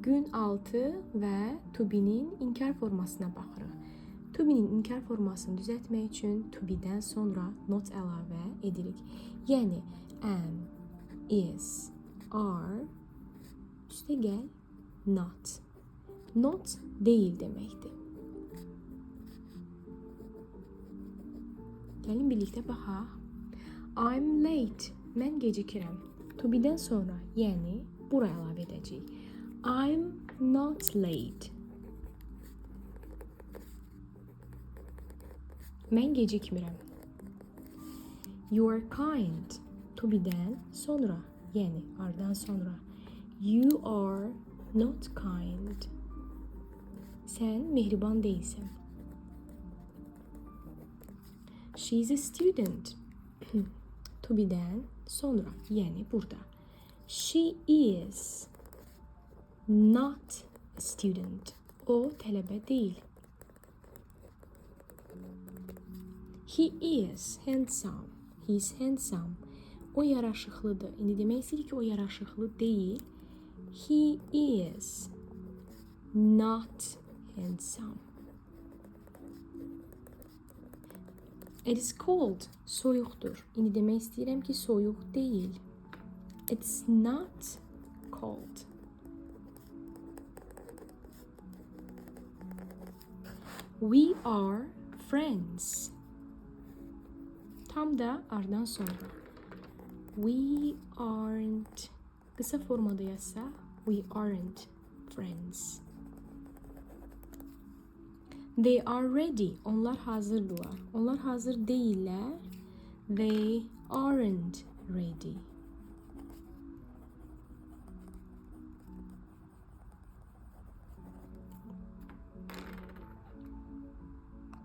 gün altı və to be'nin inkar formasına baxırıq. To be'nin inkar formasını düzəltmək üçün to be'dən sonra not əlavə edirik. Yəni am, is, are, üstə gəl not. Not deyil deməkdir. Gəlin birlikdə baxaq. I'm late. Mən gecikirəm. To be'dən sonra, yəni bura əlavə edəcəyik. I'm not late. Mən gecikmirəm. You are kind. To be'dən sonra, yəni ardan sonra. You are not kind. Sən mehriban deyilsən. She's a student. To be'dən sonra, yəni burada. She is not a student. O tələbə deyil. He is handsome. He is handsome. O yaraşıqlıdır. İndi demək istəyir ki, o yaraşıqlı deyil. He is not handsome. It is cold. Soyuqdur. İndi demək istəyirəm ki, soyuq deyil. It's not cold. We are friends. Tam da ardan sonra. We aren't. Qısa formada yazsa, we aren't friends. They are ready. Onlar hazırdılar. Onlar hazır değiller. They aren't ready.